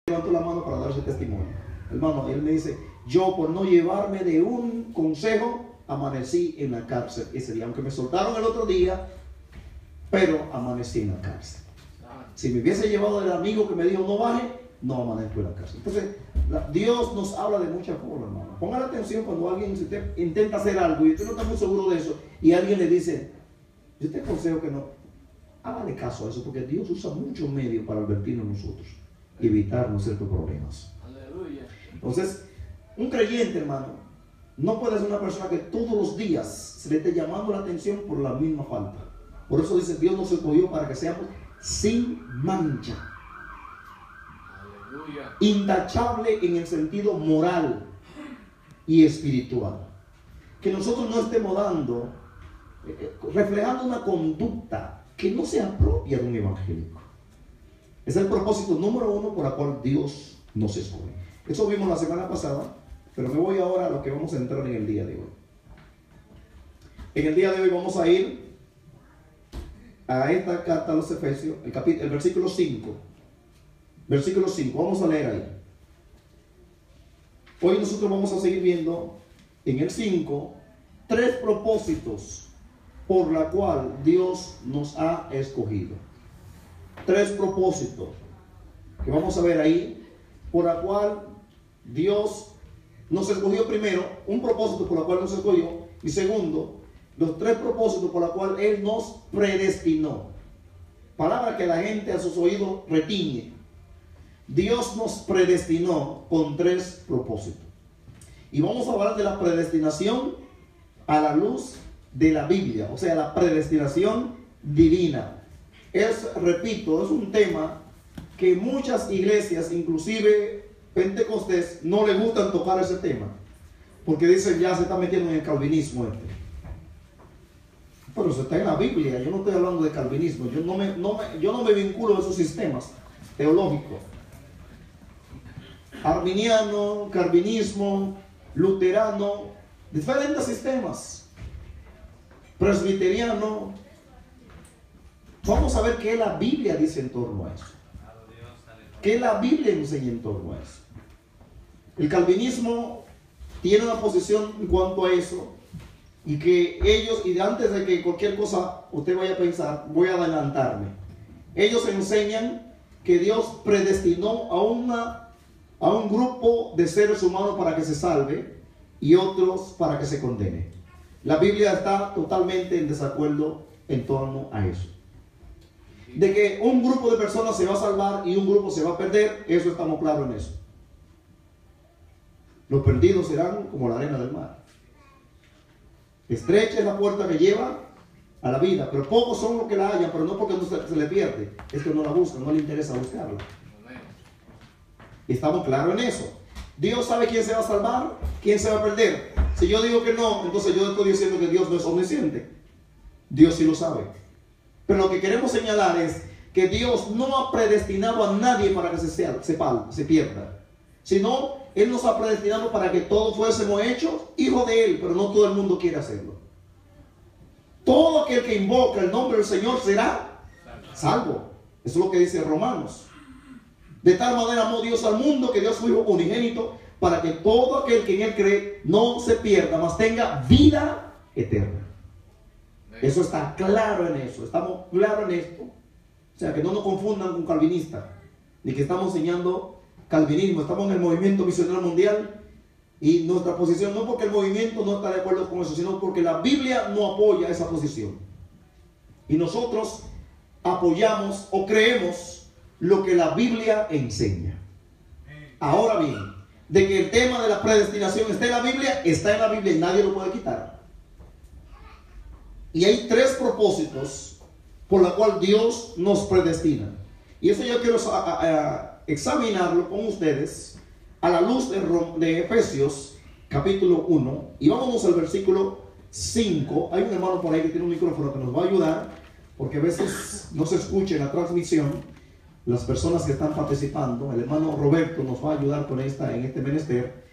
levantó la mano para darse testimonio. Hermano, él me dice, yo por no llevarme de un consejo, amanecí en la cárcel ese día. Aunque me soltaron el otro día, pero amanecí en la cárcel. Si me hubiese llevado del amigo que me dijo no baje, no amanezco en la cárcel. Entonces, Dios nos habla de muchas formas, hermano. Pongan atención cuando alguien, si usted intenta hacer algo y usted no está muy seguro de eso, y alguien le dice, yo te aconsejo que no, hágale caso a eso, porque Dios usa muchos medios para advertirnos a nosotros y evitarnos ciertos problemas. Aleluya. Entonces, un creyente, hermano, no puede ser una persona que todos los días se le esté llamando la atención por la misma falta. Por eso dice, Dios nos escogió para que seamos sin mancha. Aleluya. Intachable en el sentido moral y espiritual. Que nosotros no estemos reflejando una conducta que no sea propia de un evangélico. Es el propósito número uno por el cual Dios nos escoge. Eso vimos la semana pasada, pero me voy ahora a lo que vamos a entrar en el día de hoy. En el día de hoy vamos a ir a esta carta a los Efesios, el versículo 5. Versículo 5, vamos a leer ahí. Hoy nosotros vamos a seguir viendo en el 5 tres propósitos por la cual Dios nos ha escogido. Tres propósitos que vamos a ver ahí, por la cual Dios nos escogió. Primero, un propósito por el cual nos escogió, y segundo, los tres propósitos por los cuales Él nos predestinó. Palabra que la gente a sus oídos retiñe. Dios nos predestinó con tres propósitos. Y vamos a hablar de la predestinación a la luz de la Biblia, o sea, la predestinación divina. Repito, es un tema que muchas iglesias, inclusive Pentecostés, no les gustan tocar ese tema, porque dicen ya se está metiendo en el calvinismo pero eso está en la Biblia. Yo no estoy hablando de calvinismo, yo no me vinculo a esos sistemas teológicos. Arminiano, calvinismo, luterano, diferentes sistemas, presbiteriano. Vamos a ver qué la Biblia dice en torno a eso. ¿Qué la Biblia enseña en torno a eso? El calvinismo tiene una posición en cuanto a eso, y que ellos, y antes de que cualquier cosa usted vaya a pensar, voy a adelantarme. Ellos enseñan que Dios predestinó a un grupo de seres humanos para que se salve y otros para que se condene. La Biblia está totalmente en desacuerdo en torno a eso. De que un grupo de personas se va a salvar y un grupo se va a perder, eso estamos claros en eso. Los perdidos serán como la arena del mar. Estrecha es la puerta que lleva a la vida, pero pocos son los que la hallan, pero no porque no se le pierde, es que no la buscan, no le interesa buscarla. Estamos claros en eso. Dios sabe quién se va a salvar, quién se va a perder. Si yo digo que no, entonces yo estoy diciendo que Dios no es omnisciente. Dios sí lo sabe. Pero lo que queremos señalar es que Dios no ha predestinado a nadie para que se pierda, sino Él nos ha predestinado para que todos fuésemos hechos hijos de Él, pero no todo el mundo quiere hacerlo. Todo aquel que invoca el nombre del Señor será salvo. Eso es lo que dice Romanos. De tal manera amó Dios al mundo que dio a su Hijo unigénito, para que todo aquel que en Él cree no se pierda, mas tenga vida eterna. Eso está claro en eso. Estamos claros en esto. O sea, que no nos confundan con calvinistas, ni que estamos enseñando calvinismo. Estamos en el movimiento misionero mundial, y nuestra posición no porque el movimiento no está de acuerdo con eso, sino porque la Biblia no apoya esa posición, y nosotros apoyamos o creemos lo que la Biblia enseña. Ahora bien, de que el tema de la predestinación está en la Biblia y nadie lo puede quitar. Y hay tres propósitos por los cuales Dios nos predestina, y eso yo quiero examinarlo con ustedes a la luz de Efesios capítulo 1, y vámonos al versículo 5. Hay un hermano por ahí que tiene un micrófono que nos va a ayudar, porque a veces no se escucha en la transmisión las personas que están participando. El hermano Roberto nos va a ayudar con en este menester,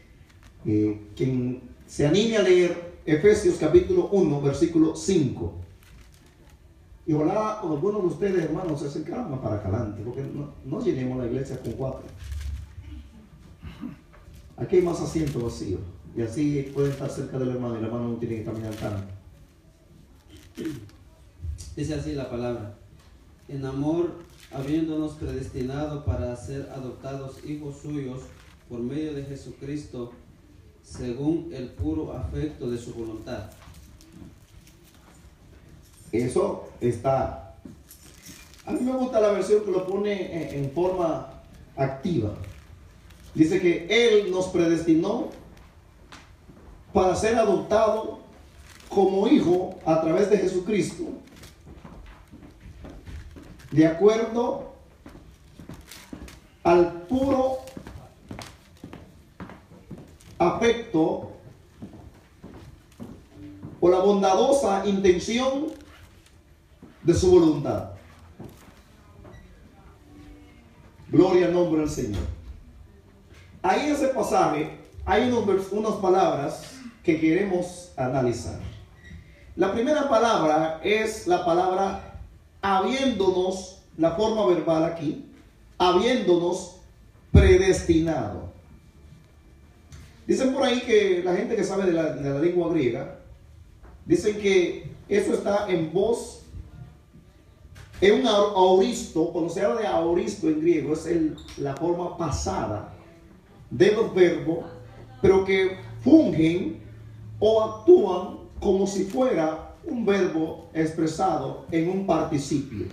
quien se anime a leer Efesios capítulo 1 versículo 5. Y ojalá algunos de ustedes, hermanos, se acercaran más para adelante, porque no llenemos la iglesia con 4. Aquí hay más asiento vacío. Y así pueden estar cerca del hermano y el hermano no tiene que caminar tanto. Dice así la palabra: en amor, habiéndonos predestinado para ser adoptados hijos suyos por medio de Jesucristo, según el puro afecto de su voluntad. Eso está. A mí me gusta la versión que lo pone en forma activa. Dice que Él nos predestinó para ser adoptado como hijo a través de Jesucristo, de acuerdo al puro afecto o la bondadosa intención de su voluntad. Gloria al nombre del Señor. Ahí en ese pasaje hay unas palabras que queremos analizar. La primera palabra es la palabra habiéndonos, la forma verbal aquí, habiéndonos predestinado. Dicen por ahí que la gente que sabe de la lengua griega, dicen que eso está en voz, en un aoristo. Cuando se habla de aoristo en griego, es la forma pasada de los verbos, pero que fungen o actúan como si fuera un verbo expresado en un participio.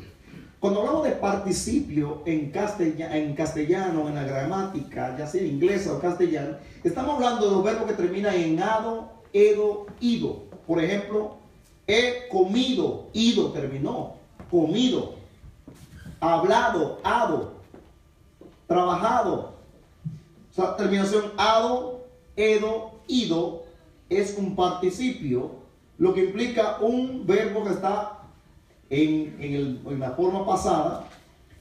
Cuando hablamos de participio en castellano, en la gramática, ya sea inglesa o castellano, estamos hablando de los verbos que terminan en ado, edo, ido. Por ejemplo, he comido, ido terminó, comido, hablado, ado, trabajado. O sea, terminación ado, edo, ido es un participio, lo que implica un verbo que está en la forma pasada.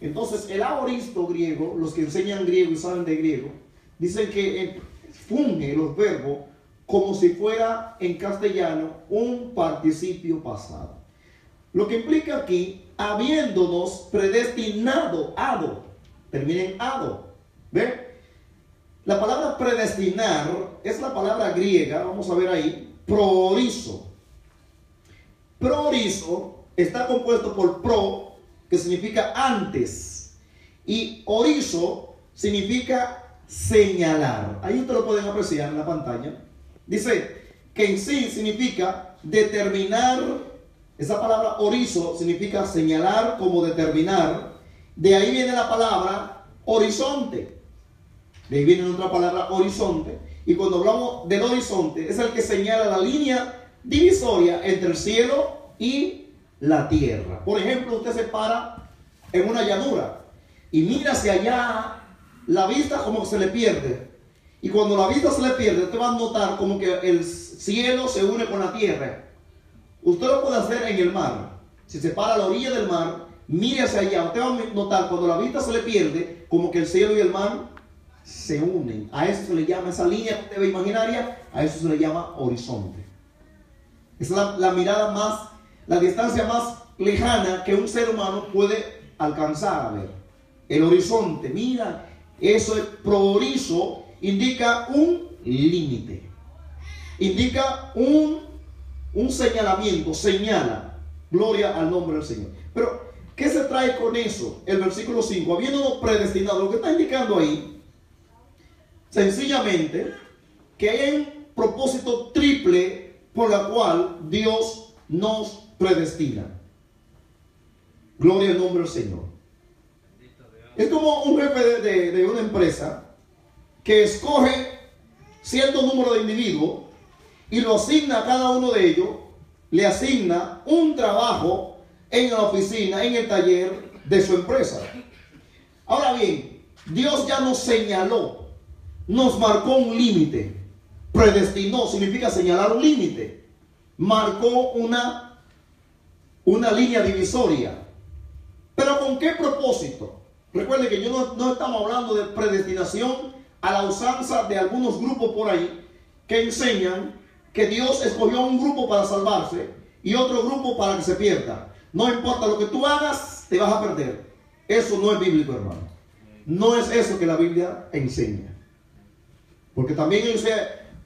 Entonces el aoristo griego, los que enseñan griego y saben de griego, dicen que funge los verbos como si fuera en castellano un participio pasado. Lo que implica aquí, habiéndonos predestinado, ado, termina en ado. ¿Ve? La palabra predestinar es la palabra griega, vamos a ver ahí, proorizo. Proorizo está compuesto por pro, que significa antes, y orizo significa señalar. Ahí ustedes lo pueden apreciar en la pantalla. Dice que en sí significa determinar. Esa palabra orizo significa señalar como determinar. De ahí viene la palabra horizonte. De ahí viene otra palabra horizonte. Y cuando hablamos del horizonte, es el que señala la línea divisoria entre el cielo y la tierra. Por ejemplo, usted se para en una llanura y mira hacia allá, la vista como que se le pierde. Y cuando la vista se le pierde, usted va a notar como que el cielo se une con la tierra. Usted lo puede hacer en el mar. Si se para a la orilla del mar, mire hacia allá, usted va a notar cuando la vista se le pierde, como que el cielo y el mar se unen. A eso se le llama, esa línea que usted ve imaginaria, a eso se le llama horizonte. Esa es la mirada más, la distancia más lejana que un ser humano puede alcanzar a ver. El horizonte, mira, eso es proorizo, indica un límite. Indica un señalamiento, señala. Gloria al nombre del Señor. Pero, ¿qué se trae con eso? El versículo 5, habiéndonos predestinado, lo que está indicando ahí, sencillamente, que hay un propósito triple por la cual Dios nos predestina. Gloria al nombre del Señor. Es como un jefe de una empresa que escoge cierto número de individuos y lo asigna a cada uno de ellos, le asigna un trabajo en la oficina, en el taller de su empresa. Ahora bien, Dios ya nos señaló, nos marcó un límite. Predestinó significa señalar un límite. Marcó una línea divisoria. ¿Pero con qué propósito? Recuerde que no estamos hablando de predestinación a la usanza de algunos grupos por ahí que enseñan que Dios escogió un grupo para salvarse y otro grupo para que se pierda. No importa lo que tú hagas, te vas a perder. Eso no es bíblico, hermano. No es eso que la Biblia enseña. Porque también ellos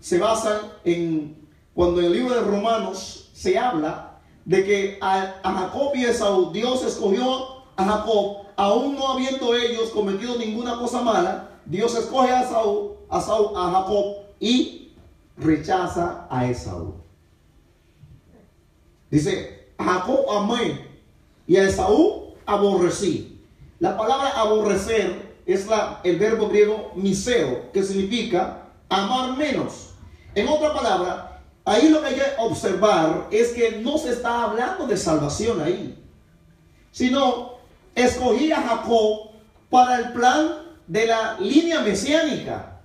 se basan en, cuando en el libro de Romanos se habla de que a Jacob y a Esaú, Dios escogió a Jacob, aún no habiendo ellos cometido ninguna cosa mala. Dios escoge a Jacob y rechaza a Esaú. Dice, a Jacob amé y a Esaú aborrecí. La palabra aborrecer es el verbo griego miseo, que significa amar menos. En otra palabra, ahí lo que hay que observar es que no se está hablando de salvación ahí, sino escogí a Jacob para el plan de la línea mesiánica.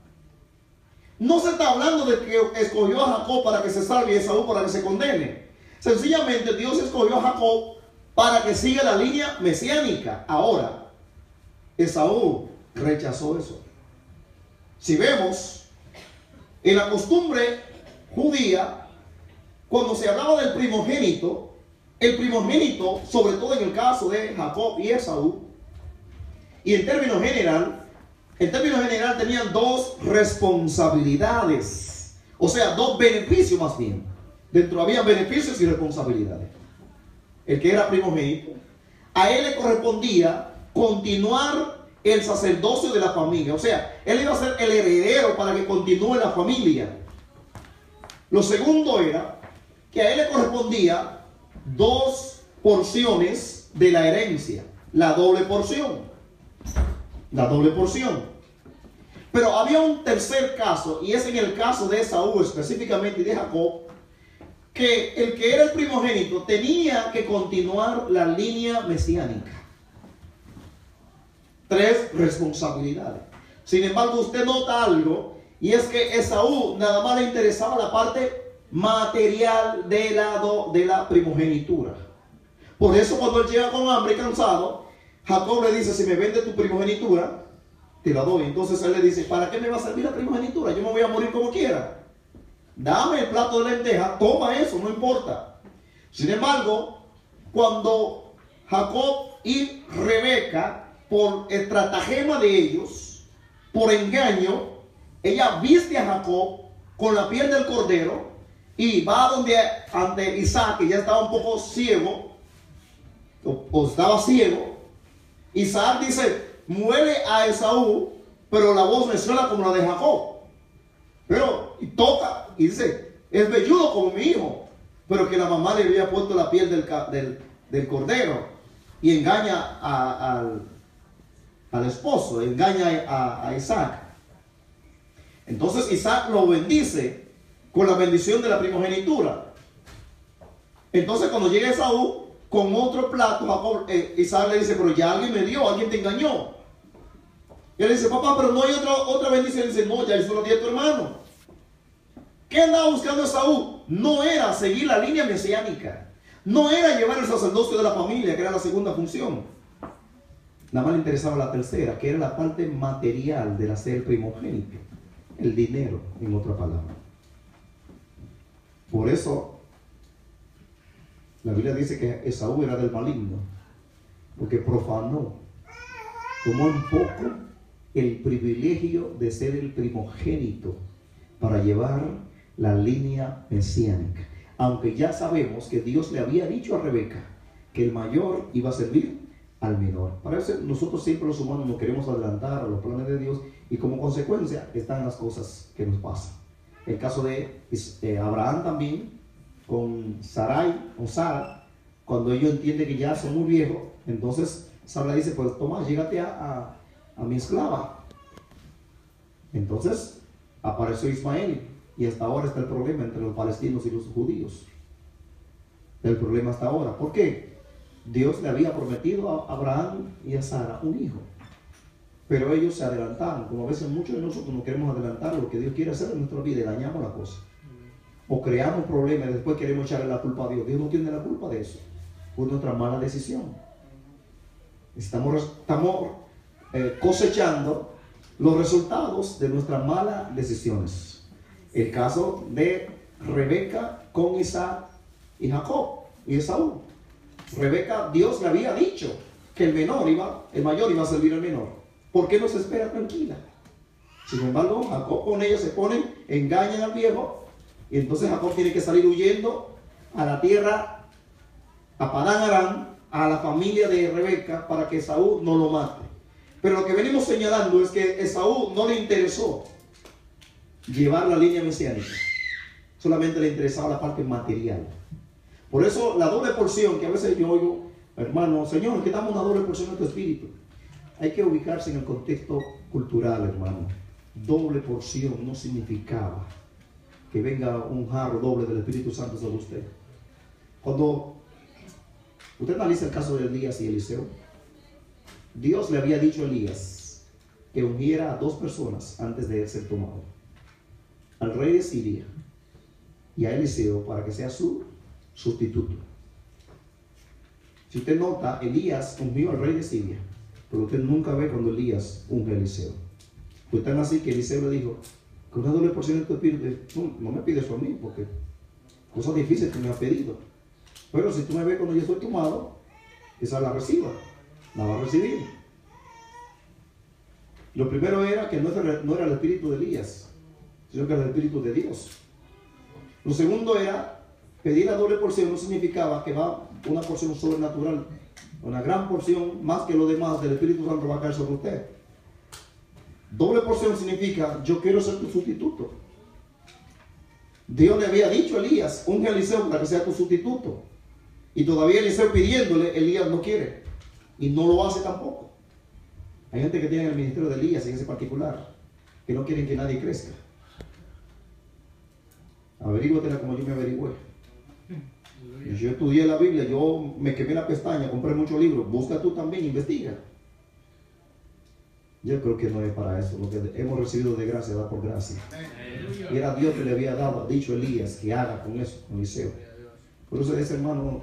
No se está hablando de que escogió a Jacob para que se salve y a Esaú para que se condene. Sencillamente Dios escogió a Jacob para que siga la línea mesiánica. Ahora, Esaú rechazó eso. Si vemos en la costumbre judía, cuando se hablaba del primogénito, el primogénito, sobre todo en el caso de Jacob y Esaú, y en términos general tenían dos responsabilidades, o sea, dos beneficios más bien. Dentro había beneficios y responsabilidades. El que era primogénito, a él le correspondía continuar el sacerdocio de la familia, o sea, él iba a ser el heredero para que continúe la familia. Lo segundo era que a él le correspondía dos porciones de la herencia, la doble porción. Pero había un tercer caso, y es en el caso de Esaú específicamente y de Jacob, que el que era el primogénito tenía que continuar la línea mesiánica. Tres responsabilidades. Sin embargo, usted nota algo, y es que Esaú nada más le interesaba la parte material de la primogenitura. Por eso cuando él llega con hambre y cansado, Jacob le dice, si me vende tu primogenitura, te la doy. Entonces él le dice, ¿para qué me va a servir la primogenitura? Yo me voy a morir como quiera. Dame el plato de lenteja, toma eso, no importa. Sin embargo, cuando Jacob y Rebeca, por estratagema de ellos, por engaño, ella viste a Jacob con la piel del cordero y va ante Isaac, que ya estaba un poco ciego, o estaba ciego. Isaac dice, muere a Esaú, pero la voz me suena como la de Jacob. Y toca y dice, es velludo como mi hijo, pero que la mamá le había puesto la piel del cordero, y engaña al esposo, engaña a Isaac. Entonces Isaac lo bendice con la bendición de la primogenitura. Entonces cuando llega Esaú con otro plato, Isaac le dice, pero ya alguien me dio, alguien te engañó. Y él dice, papá, pero no hay otra bendición. Y dice, no, ya eso lo di a tu hermano. ¿Qué andaba buscando Esaú? No era seguir la línea mesiánica, no era llevar el sacerdocio de la familia, que era la segunda función. Nada más le interesaba la tercera, que era la parte material del ser primogénito, el dinero, en otra palabra. Por eso la Biblia dice que Esaú era del maligno, porque profanó, tomó un poco el privilegio de ser el primogénito para llevar la línea mesiánica. Aunque ya sabemos que Dios le había dicho a Rebeca que el mayor iba a servir al menor. Para eso nosotros siempre los humanos nos queremos adelantar a los planes de Dios, y como consecuencia están las cosas que nos pasan. El caso de Abraham también con Sara, cuando ellos entienden que ya son muy viejos, entonces Sara dice, pues toma, llégate a mi esclava. Entonces apareció Ismael, y hasta ahora está el problema entre los palestinos y los judíos. El problema hasta ahora. ¿Por qué? Dios le había prometido a Abraham y a Sara un hijo, pero ellos se adelantaron. Como a veces muchos de nosotros nos queremos adelantar a lo que Dios quiere hacer en nuestra vida y dañamos la cosa, o creamos problemas y después queremos echarle la culpa a Dios. Dios no tiene la culpa de eso, fue nuestra mala decisión. Estamos cosechando los resultados de nuestras malas decisiones. El caso de Rebeca con Isaac y Jacob y Esaú. Rebeca, Dios le había dicho que el mayor iba a servir al menor. ¿Por qué no se espera tranquila? Sin embargo, Jacob con ellos se ponen, engañan al viejo, y entonces Jacob tiene que salir huyendo a la tierra, a Padán Aram, a la familia de Rebeca, para que Esaú no lo mate. Pero lo que venimos señalando es que Esaú no le interesó llevar la línea mesiánica, solamente le interesaba la parte material. Por eso la doble porción, que a veces yo oigo, hermano, Señor, que damos una doble porción de tu espíritu. Hay que ubicarse en el contexto cultural, hermano. Doble porción no significaba que venga un jarro doble del Espíritu Santo sobre usted. Cuando usted analiza el caso de Elías y Eliseo, Dios le había dicho a Elías que ungiera a 2 personas antes de él ser tomado: al rey de Siria y a Eliseo, para que sea su sustituto. Si usted nota, Elías ungió al rey de Siria, pero usted nunca ve cuando Elías unge a Eliseo. Pues tan así que Eliseo le dijo: con una doble porción de tu espíritu, no me pides eso a mí, porque cosas difíciles que me ha pedido. Pero si tú me ves cuando yo estoy tomado, esa la reciba, la va a recibir. Lo primero era que no era el espíritu de Elías, sino que era el espíritu de Dios. Lo segundo era, pedir la doble porción no significaba que va una porción sobrenatural, una gran porción más que lo demás del Espíritu Santo va a caer sobre usted. Doble porción significa: yo quiero ser tu sustituto. Dios le había dicho a Elías: unge a Eliseo para que sea tu sustituto. Y todavía Eliseo pidiéndole, Elías no quiere. Y no lo hace tampoco. Hay gente que tiene el ministerio de Elías en ese particular, que no quieren que nadie crezca. Averíguatela como yo me averigüé. Yo estudié la Biblia, yo me quemé la pestaña, compré muchos libros. Busca tú también, investiga. Yo creo que no es para eso. Lo que hemos recibido de gracia da por gracia. Y era Dios que le había dicho a Elías que haga con eso, con Eliseo. Por eso ese hermano,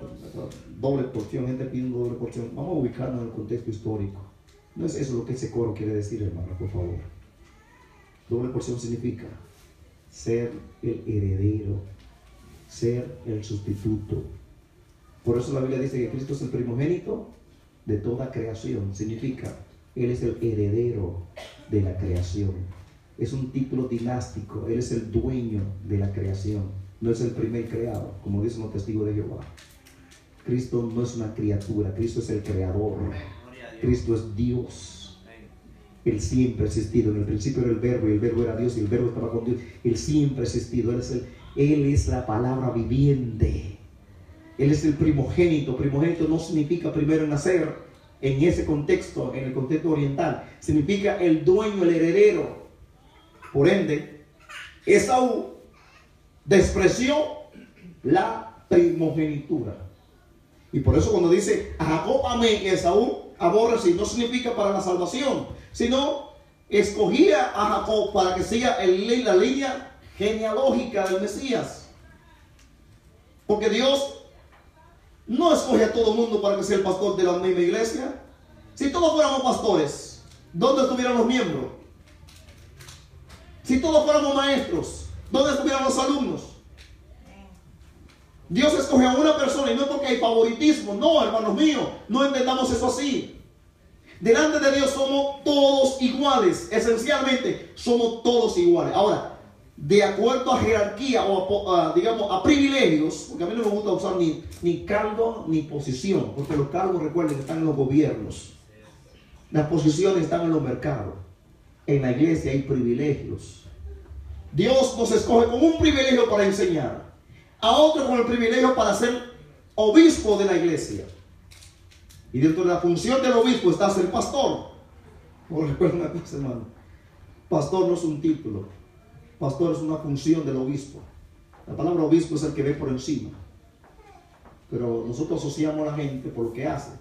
doble porción, gente pidiendo doble porción. Vamos a ubicarnos en el contexto histórico. No es eso lo que ese coro quiere decir, hermano, por favor. Doble porción significa ser el heredero, ser el sustituto. Por eso la Biblia dice que Cristo es el primogénito de toda creación. Significa, Él es el heredero de la creación. Es un título dinástico. Él es el dueño de la creación. No es el primer creado, como dicen los testigos de Jehová. Cristo no es una criatura. Cristo es el creador. Cristo es Dios. Él siempre ha existido. En el principio era el verbo, y el verbo era Dios, y el verbo estaba con Dios. Él siempre ha existido. Él es la palabra viviente. Él es el primogénito. Primogénito no significa primero en nacer. En ese contexto, en el contexto oriental, significa el dueño, el heredero. Por ende, Esaú despreció la primogenitura. Y por eso cuando dice: a Jacob amé, Esaú aborrecí, no significa para la salvación, sino escogía a Jacob para que siga la línea genealógica del Mesías. Porque Dios no escoge a todo el mundo para que sea el pastor de la misma iglesia. Si todos fuéramos pastores, ¿dónde estuvieran los miembros? Si todos fuéramos maestros, ¿dónde estuvieran los alumnos? Dios escoge a una persona, y no es porque hay favoritismo. No, hermanos míos, no entendamos eso así. Delante de Dios somos todos iguales. Esencialmente somos todos iguales. Ahora, de acuerdo a jerarquía o digamos a privilegios, porque a mí no me gusta usar ni cargo ni posición, porque los cargos, recuerden, están en los gobiernos. Las posiciones están en los mercados. En la iglesia hay privilegios. Dios nos escoge con un privilegio para enseñar, a otro con el privilegio para ser obispo de la iglesia. Y dentro de la función del obispo está ser pastor. Por recuerden una cosa, hermano: pastor no es un título. Pastor es una función del obispo. La palabra obispo es el que ve por encima. Pero nosotros asociamos a la gente por lo que hace.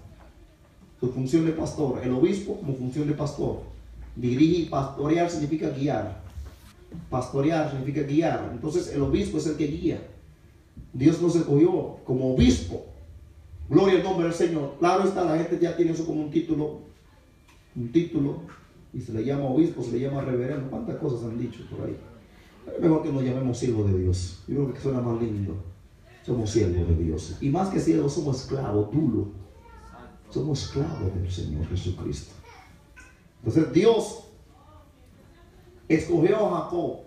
Su función de pastor, el obispo como función de pastor. Dirigir, pastorear significa guiar. Pastorear significa guiar. Entonces el obispo es el que guía. Dios nos escogió como obispo. Gloria al nombre del Señor. Claro está, la gente ya tiene eso como un título, y se le llama obispo, se le llama reverendo. ¿Cuántas cosas han dicho por ahí? Es mejor que nos llamemos siervos de Dios. Yo creo que suena más lindo. Somos siervos de Dios. Y más que siervos, somos esclavos, dulo. Somos esclavos del Señor Jesucristo. Entonces Dios escogió a Jacob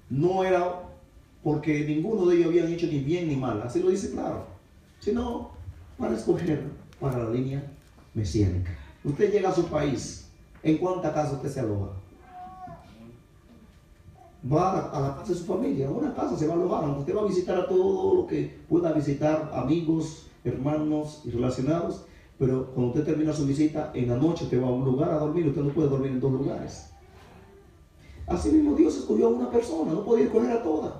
no era porque ninguno de ellos habían hecho ni bien ni mal, así lo dice claro, sino para escoger para la línea mesiánica. Usted llega a su país, ¿en cuánta casa usted se aloja? Va a la casa de su familia, a una casa se va a alojar, aunque usted va a visitar a todo lo que pueda visitar, amigos, hermanos y relacionados, pero cuando usted termina su visita, en la noche usted va a un lugar a dormir, usted no puede dormir en dos lugares. Así mismo Dios escogió a una persona, no podía escoger a todas.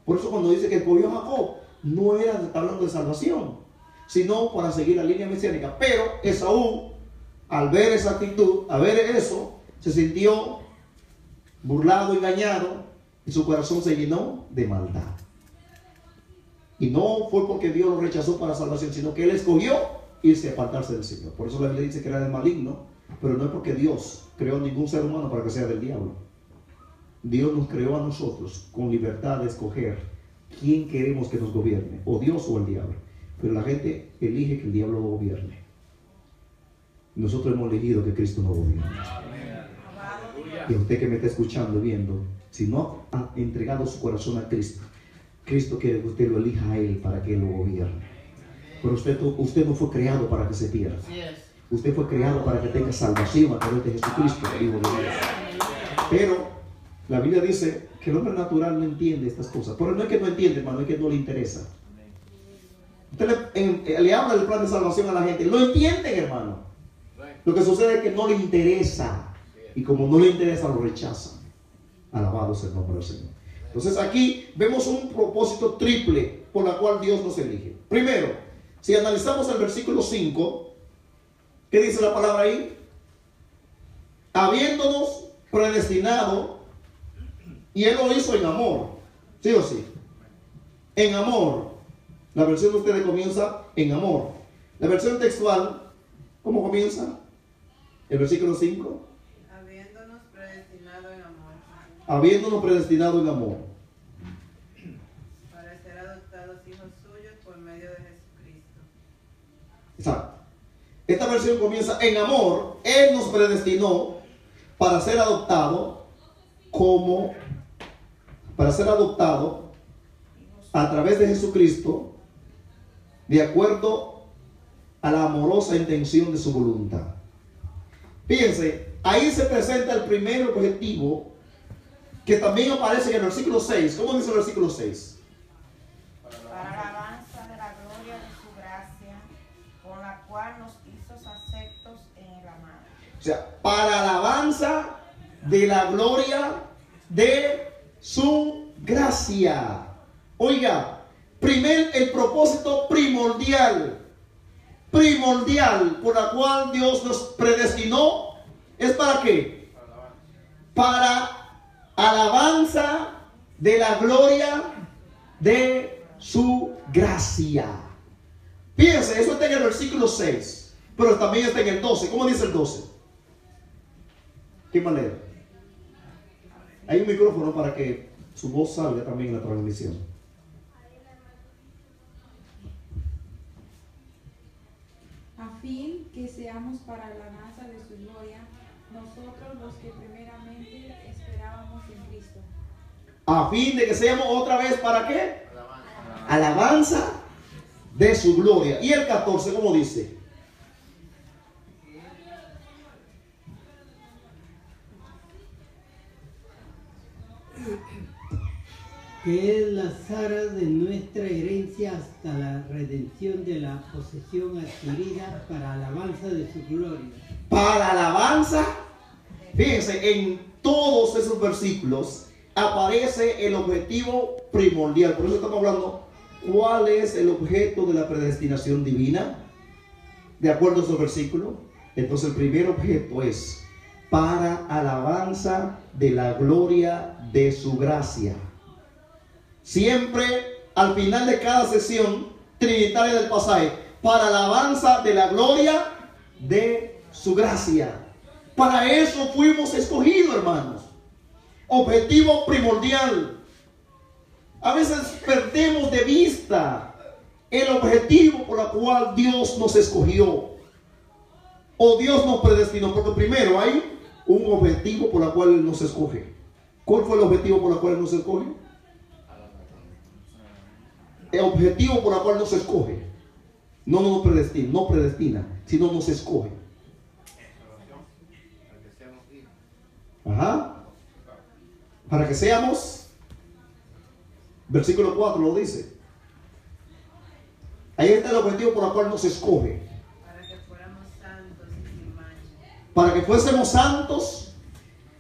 Por eso cuando dice que escogió a Jacob, no era hablando de salvación, sino para seguir la línea mesiánica. Pero Esaú, al ver esa actitud, al ver eso, se sintió burlado, engañado, y su corazón se llenó de maldad. Y no fue porque Dios lo rechazó para salvación, sino que él escogió irse a apartarse del Señor. Por eso la Biblia dice que era del maligno, pero no es porque Dios creó a ningún ser humano para que sea del diablo. Dios nos creó a nosotros con libertad de escoger quién queremos que nos gobierne, o Dios o el diablo. Pero la gente elige que el diablo lo gobierne. Nosotros hemos elegido que Cristo nos gobierne. Y a usted que me está escuchando y viendo, si no ha entregado su corazón a Cristo, Cristo quiere que usted lo elija a Él para que Él lo gobierne. Pero usted no fue creado para que se pierda. Usted fue creado para que tenga salvación a través de Jesucristo, el Hijo de Dios. Pero la Biblia dice que el hombre natural no entiende estas cosas. Pero no es que no entiende, hermano, es que no le interesa. Usted le habla del plan de salvación a la gente, lo entienden, hermano. Lo que sucede es que no le interesa. Y como no le interesa, lo rechazan. Alabado sea el nombre del Señor. Entonces aquí vemos un propósito triple por la cual Dios nos elige. Primero, si analizamos el versículo 5, ¿qué dice la palabra ahí? Habiéndonos predestinado, y Él lo hizo en amor. ¿Sí o sí? En amor. La versión de ustedes comienza en amor. La versión textual, ¿cómo comienza? El versículo 5. Habiéndonos predestinado en amor. Habiéndonos predestinado en amor. Para ser adoptados hijos suyos por medio de Jesucristo. Exacto. Esta versión comienza en amor. Él nos predestinó para ser adoptado a través de Jesucristo, de acuerdo a la amorosa intención de su voluntad. Fíjense, ahí se presenta el primer objetivo que también aparece en el versículo 6. ¿Cómo dice el versículo 6? Para la alabanza de la gloria de su gracia, con la cual nos hizo aceptos en el amado. O sea, para alabanza de la gloria de su gracia. Oiga, el propósito primordial por la cual Dios nos predestinó, ¿es para qué? Para alabanza de la gloria de su gracia. Fíjense, eso está en el versículo 6, pero también está en el 12. ¿Cómo dice el 12? ¿Qué manera? Hay un micrófono para que su voz salga también en la transmisión. A fin que seamos para la alabanza de su gloria, nosotros los que primeramente esperábamos en Cristo. A fin de que seamos otra vez, ¿para qué? Alabanza de su gloria. Y el 14, ¿cómo dice? Que Él las hará de nuestra herencia hasta la redención de la posesión adquirida para alabanza de su gloria. Para alabanza, fíjense, en todos esos versículos aparece el objetivo primordial. Por eso estamos hablando, ¿cuál es el objeto de la predestinación divina? De acuerdo a esos versículos. Entonces el primer objeto es para alabanza de la gloria de su gracia. Siempre al final de cada sesión trinitaria del pasaje, para alabanza de la gloria de su gracia. Para eso fuimos escogidos, hermanos. Objetivo primordial. A veces perdemos de vista el objetivo por el cual Dios nos escogió o Dios nos predestinó, porque primero hay un objetivo por el cual Él nos escoge. ¿Cuál fue el objetivo por el cual Él nos escoge? El objetivo por el cual nos escoge. No nos predestina, sino nos escoge. Ajá. Para que seamos, versículo 4 lo dice. Ahí está el objetivo por el cual nos escoge. Para que fuéramos santos y sin mancha. Para que fuésemos santos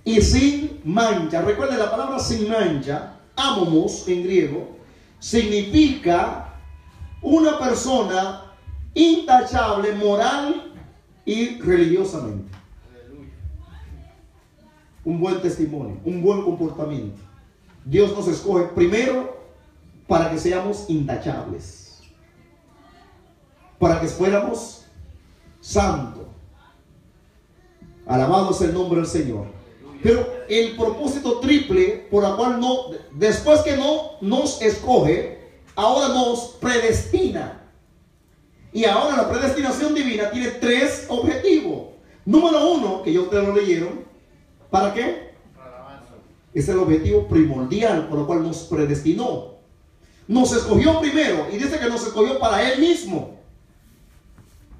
y sin mancha. Recuerden la palabra sin mancha, amomos en griego, significa una persona intachable, moral y religiosamente. Un buen testimonio, un buen comportamiento. Dios nos escoge primero para que seamos intachables, para que fuéramos santos. Alabado es el nombre del Señor. Pero el propósito triple por el cual después que no nos escoge, ahora nos predestina. Y ahora la predestinación divina tiene 3 objetivos. Número 1, que ya ustedes lo leyeron. ¿Para qué? Es el objetivo primordial por el cual nos predestinó. Nos escogió primero y dice que nos escogió para Él mismo.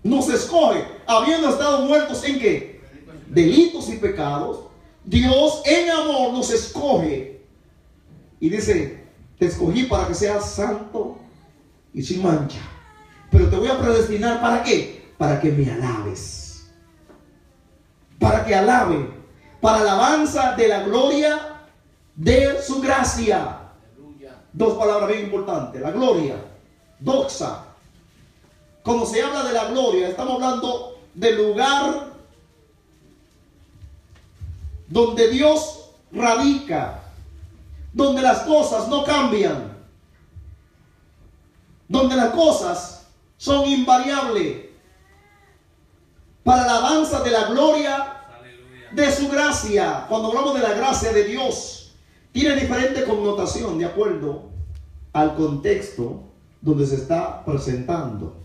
Nos escoge habiendo estado muertos en ¿qué? Delitos y pecados. Dios en amor nos escoge y dice: te escogí para que seas santo y sin mancha, pero te voy a predestinar ¿para qué? Para que me alabes, para que alabe, para alabanza de la gloria de su gracia. 2 palabras bien importantes: la gloria, doxa. Cuando se habla de la gloria, estamos hablando del lugar donde Dios radica, donde las cosas no cambian, donde las cosas son invariables, para la alabanza de la gloria de su gracia. Cuando hablamos de la gracia de Dios, tiene diferente connotación de acuerdo al contexto donde se está presentando.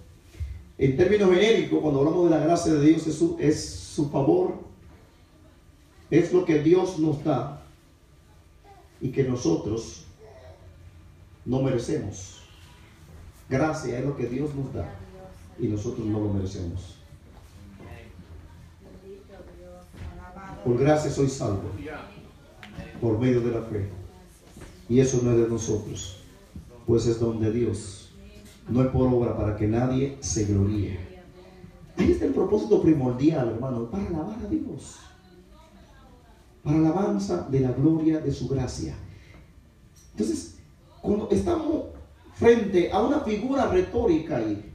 En términos genéricos, cuando hablamos de la gracia de Dios, es su favor, es lo que Dios nos da y que nosotros no merecemos. Gracia es lo que Dios nos da y nosotros no lo merecemos. Por gracia soy salvo, por medio de la fe. Y eso no es de nosotros, pues es don de Dios. No es por obra, para que nadie se gloríe. Ahí está el propósito primordial, hermano, para alabar a Dios, para alabanza de la gloria de su gracia. Entonces, cuando estamos frente a una figura retórica ahí,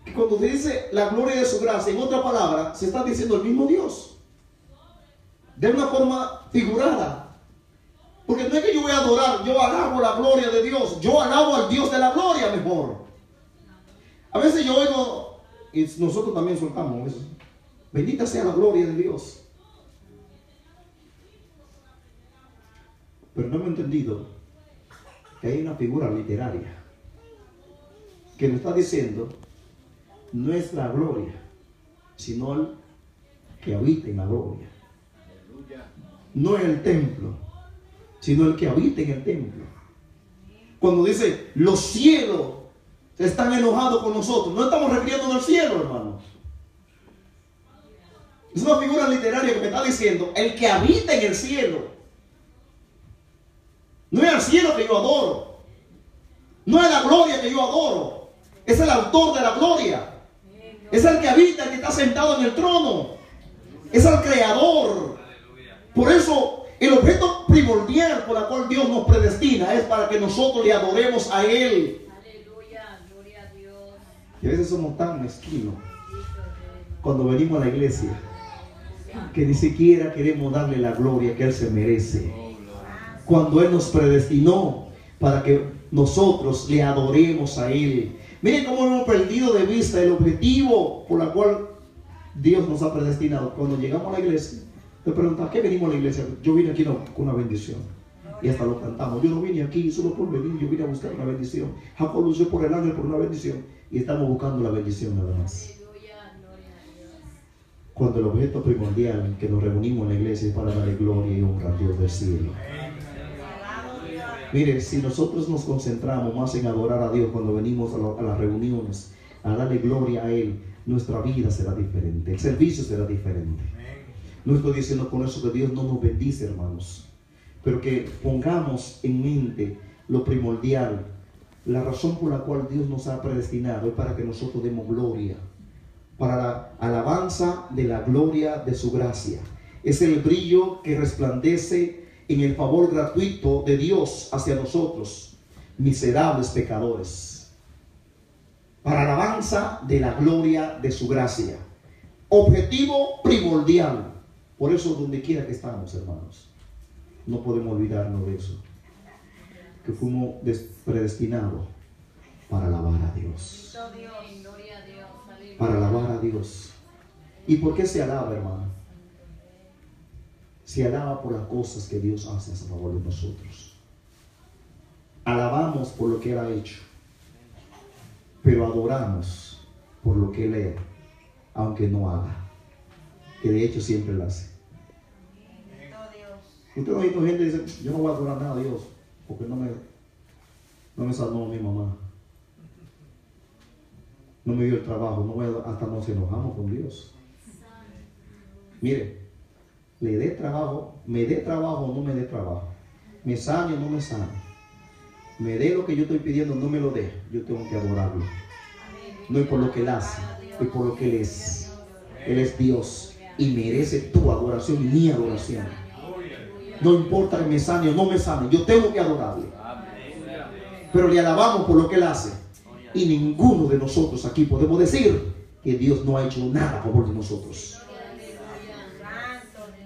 que cuando se dice la gloria de su gracia, en otra palabra, se está diciendo el mismo Dios, de una forma figurada. Porque no es que yo voy a adorar, yo alabo la gloria de Dios, yo alabo al Dios de la gloria mejor. A veces yo oigo, y nosotros también soltamos eso: bendita sea la gloria de Dios. Pero no hemos entendido que hay una figura literaria que nos está diciendo: no es la gloria, sino el que habita en la gloria. No es el templo, sino el que habita en el templo. Cuando dice los cielos están enojados con nosotros, no estamos refiriéndonos al cielo, hermanos. Es una figura literaria que me está diciendo el que habita en el cielo. No es el cielo que yo adoro, no es la gloria que yo adoro, es el autor de la gloria, es el que habita, el que está sentado en el trono, es el creador. Por eso el objeto primordial por el cual Dios nos predestina es para que nosotros le adoremos a Él. Aleluya, gloria a Dios. Y a veces somos tan mezquinos cuando venimos a la iglesia que ni siquiera queremos darle la gloria que Él se merece, cuando Él nos predestinó para que nosotros le adoremos a Él. Miren cómo hemos perdido de vista el objetivo por el cual Dios nos ha predestinado. Cuando llegamos a la iglesia, te preguntas: ¿a qué venimos a la iglesia? Yo vine aquí con una bendición. Y hasta lo cantamos: yo no vine aquí solo por venir, yo vine a buscar una bendición. Jacob lució por el ángel por una bendición. Y estamos buscando la bendición nada más. cuando el objeto primordial que nos reunimos en la iglesia es para darle gloria y honra a Dios del cielo. Mire, si nosotros nos concentramos más en adorar a Dios cuando venimos a las reuniones, a darle gloria a Él, nuestra vida será diferente, el servicio será diferente. No estoy diciendo con eso que Dios no nos bendice, hermanos, pero que pongamos en mente lo primordial. La razón por la cual Dios nos ha predestinado es para que nosotros demos gloria, para la alabanza de la gloria de su gracia. Es el brillo que resplandece en el favor gratuito de Dios hacia nosotros, miserables pecadores, para la alabanza de la gloria de su gracia. Objetivo primordial. Por eso, donde quiera que estamos, hermanos, no podemos olvidarnos de eso, que fuimos predestinados para alabar a Dios. Para alabar a Dios. ¿Y por qué se alaba, hermano? Se alaba por las cosas que Dios hace a favor de nosotros. Alabamos por lo que Él ha hecho, pero adoramos por lo que Él es, aunque no haga, que de hecho siempre lo hace. Usted no ha visto gente que dice: yo no voy a adorar nada a Dios porque no me salvó mi mamá, no me dio el trabajo, no voy a, hasta nos enojamos con Dios. Mire, le dé trabajo, me dé trabajo o no me dé trabajo, me sane o no me sane, me dé lo que yo estoy pidiendo, no me lo dé, yo tengo que adorarlo. No es por lo que Él hace, es por lo que Él es. Él es Dios y merece tu adoración y mi adoración. No importa que me sane o no me sane, yo tengo que adorarle. Pero le alabamos por lo que Él hace. Y ninguno de nosotros aquí podemos decir que Dios no ha hecho nada a favor de nosotros.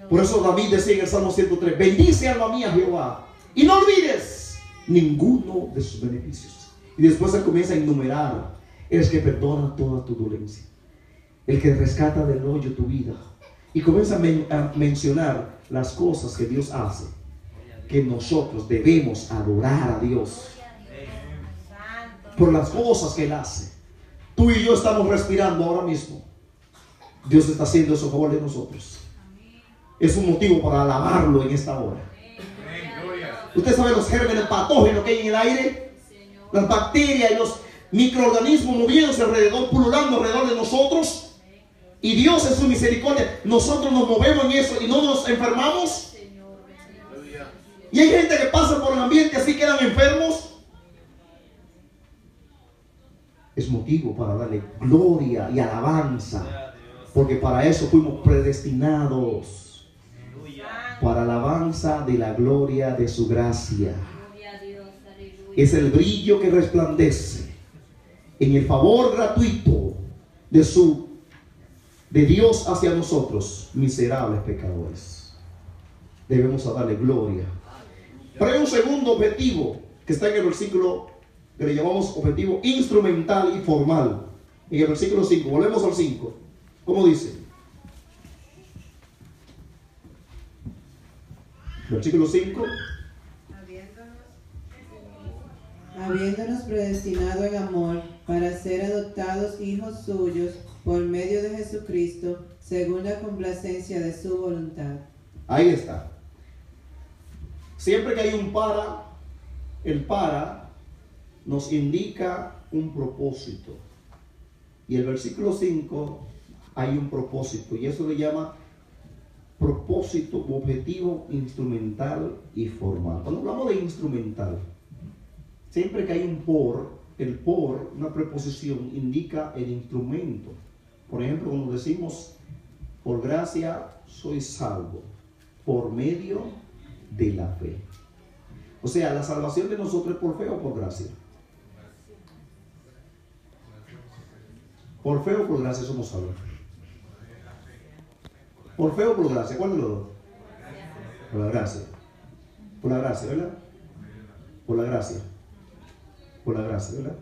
Por eso David decía en el Salmo 103: bendice alma mía Jehová y no olvides ninguno de sus beneficios. Y después Él comienza a enumerar: el que perdona toda tu dolencia, el que rescata del hoyo tu vida. Y comienza a mencionar las cosas que Dios hace, que nosotros debemos adorar a Dios por las cosas que Él hace. Tú y yo estamos respirando ahora mismo. Dios está haciendo eso a favor de nosotros. Es un motivo para alabarlo en esta hora. Usted sabe los gérmenes patógenos que hay en el aire, las bacterias y los microorganismos moviéndose alrededor, pululando alrededor de nosotros. Y Dios en su misericordia, nosotros nos movemos en eso y no nos enfermamos. Y hay gente que pasa por el ambiente así, quedan enfermos. Es motivo para darle gloria y alabanza, porque para eso fuimos predestinados, para alabanza de la gloria de su gracia. Es el brillo que resplandece en el favor gratuito de Dios hacia nosotros, miserables pecadores. Debemos darle gloria. Pero hay un segundo objetivo que está en el versículo que le llamamos objetivo instrumental y formal. En el versículo 5, volvemos al 5. ¿Cómo dice? Versículo 5. Habiéndonos predestinado en amor para ser adoptados hijos suyos por medio de Jesucristo, según la complacencia de su voluntad. Ahí está. Siempre que hay un para, el para nos indica un propósito. Y el versículo 5 hay un propósito, y eso le llama propósito, objetivo instrumental y formal. Cuando hablamos de instrumental, siempre que hay un por, el por, una preposición, indica el instrumento. Por ejemplo, cuando decimos: por gracia soy salvo, por medio de la fe. O sea, la salvación de nosotros es por fe o por gracia. Por fe o por gracia somos salvos. Por fe o por gracia, ¿cuál de los dos? Por la gracia. Por la gracia, ¿verdad? Por la gracia. Por la gracia, ¿verdad?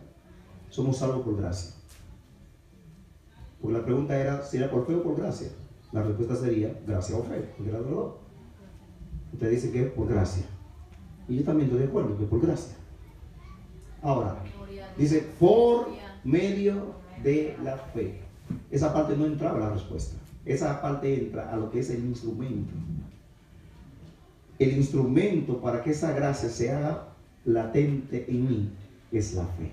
Somos salvos por gracia. Porque la pregunta era si era por fe o por gracia. La respuesta sería gracia o fe, porque era de los dos. Usted dice que es por gracia. Y yo también estoy de acuerdo que es por gracia. Ahora, dice por medio de la fe. Esa parte no entraba en la respuesta. esa parte entra a lo que es el instrumento. El instrumento para que esa gracia se haga latente en mí es la fe.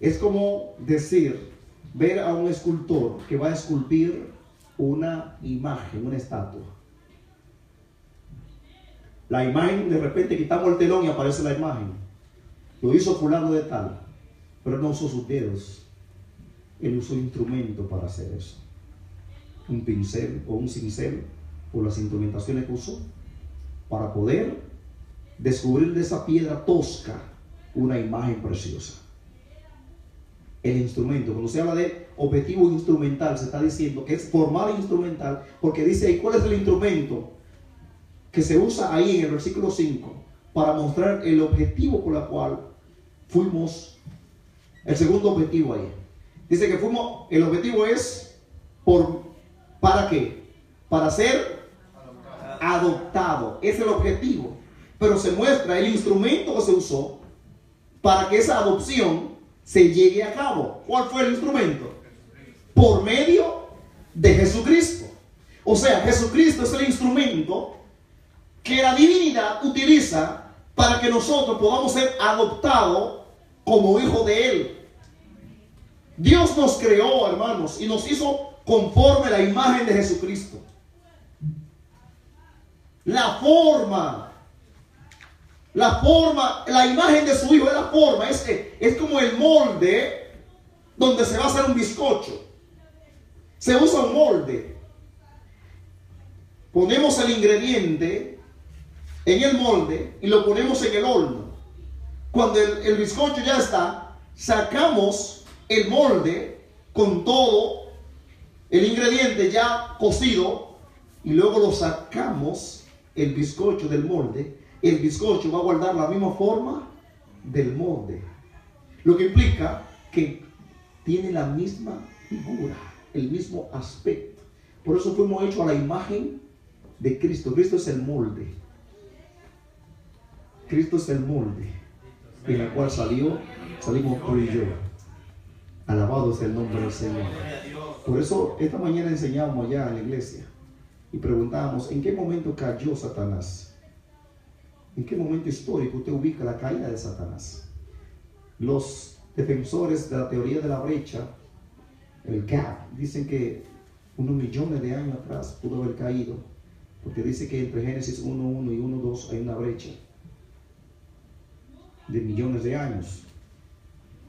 Es como decir, ver a un escultor que va a esculpir una imagen, una estatua. La imagen, de repente quitamos el telón y aparece la imagen. Lo hizo fulano de tal, pero no usó sus dedos. Él usó instrumento para hacer eso. Un pincel o un cincel, o las instrumentaciones que usó, para poder descubrir de esa piedra tosca una imagen preciosa. El instrumento, cuando se habla de objetivo instrumental, se está diciendo que es formal e instrumental, porque dice ahí cuál es el instrumento que se usa ahí en el versículo 5 para mostrar el objetivo por el cual fuimos, el segundo objetivo ahí. Dice que fuimos, el objetivo es ¿para qué? Para ser adoptado. Es el objetivo. Pero se muestra el instrumento que se usó para que esa adopción se llegue a cabo. ¿Cuál fue el instrumento? Por medio de Jesucristo. O sea, Jesucristo es el instrumento que la divinidad utiliza para que nosotros podamos ser adoptados como hijos de Él. Dios nos creó, hermanos, y nos hizo conforme a la imagen de Jesucristo. La imagen de su hijo es la forma, es como el molde donde se va a hacer un bizcocho. Se usa un molde. Ponemos el ingrediente en el molde y lo ponemos en el horno. Cuando el bizcocho ya está, sacamos el molde con todo el ingrediente ya cocido y luego lo sacamos el bizcocho del molde. El bizcocho va a guardar la misma forma del molde, lo que implica que tiene la misma figura, el mismo aspecto. Por eso fuimos hechos a la imagen de Cristo. Cristo es el molde. Cristo es el molde en el cual salimos tú y yo. Alabado es el nombre del Señor. Por eso esta mañana enseñábamos allá en la iglesia y preguntábamos, ¿en qué momento cayó Satanás? ¿En qué momento histórico usted ubica la caída de Satanás? Los defensores de la teoría de la brecha, el gap, dicen que unos millones de años atrás pudo haber caído, porque dice que entre Génesis 1.1 y 1.2 hay una brecha de millones de años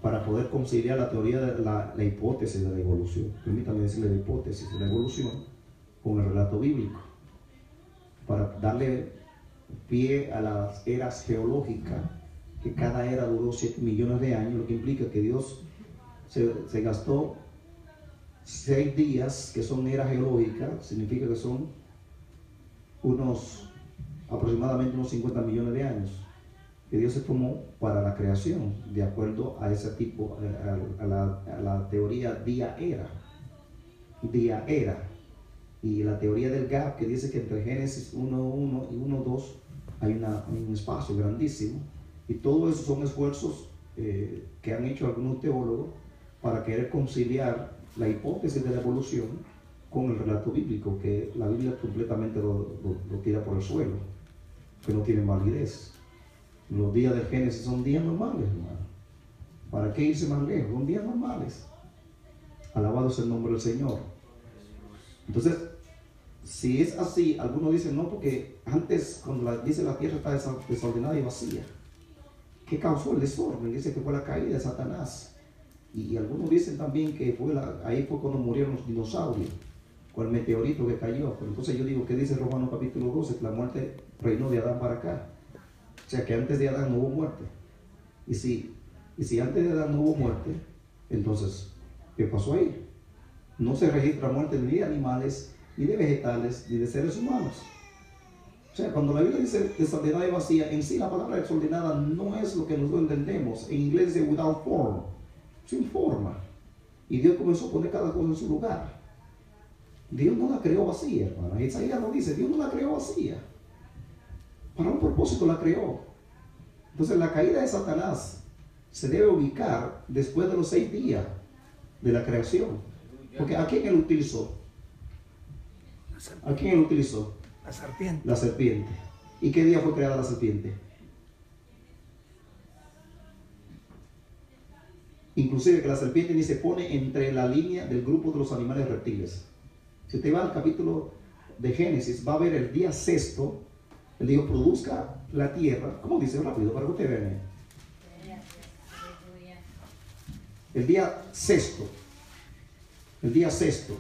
para poder conciliar la teoría de la hipótesis de la evolución. Permítame decirle la hipótesis de la evolución con el relato bíblico, para darle pie a las eras geológicas, que cada era duró 7 millones de años, lo que implica que Dios se gastó 6 días, que son eras geológicas, significa que son aproximadamente unos 50 millones de años, que Dios se tomó para la creación, de acuerdo a ese tipo, a la teoría día-era, y la teoría del gap, que dice que entre Génesis 1.1 y 1.2 hay un espacio grandísimo, y todo eso son esfuerzos que han hecho algunos teólogos para querer conciliar la hipótesis de la evolución con el relato bíblico, que la Biblia completamente lo tira por el suelo, que no tiene validez. Los días del Génesis son días normales, hermano. ¿Para qué irse más lejos? Son días normales. Alabado es el nombre del Señor. Entonces, si es así, algunos dicen no, porque antes, cuando dice la tierra está desordenada y vacía, ¿qué causó el desorden? Dice que fue la caída de Satanás. Y algunos dicen también que ahí fue cuando murieron los dinosaurios, con el meteorito que cayó. Pero entonces yo digo, ¿qué dice Romanos capítulo 12? Que la muerte reinó de Adán para acá. O sea que antes de Adán no hubo muerte. Y si antes de Adán no hubo muerte, entonces, ¿qué pasó ahí? No se registra muerte ni de animales, ni de vegetales, ni de seres humanos. O sea, cuando la Biblia dice desordenada y vacía, en sí la palabra desordenada no es lo que nosotros entendemos. En inglés dice without form, sin forma. Y Dios comenzó a poner cada cosa en su lugar. Dios no la creó vacía, hermano. Isaías lo dice, Dios no la creó vacía. Para un propósito la creó. Entonces la caída de Satanás se debe ubicar después de los 6 días de la creación. Porque ¿a quién él utilizó? ¿A quién él utilizó? La serpiente. La serpiente. ¿Y qué día fue creada la serpiente? Inclusive que la serpiente ni se pone entre la línea del grupo de los animales reptiles. Si usted va al capítulo de Génesis, va a ver el día sexto. El Dios produzca la tierra. ¿Cómo dice? Rápido, para que ustedes vean. El día sexto. El día sexto.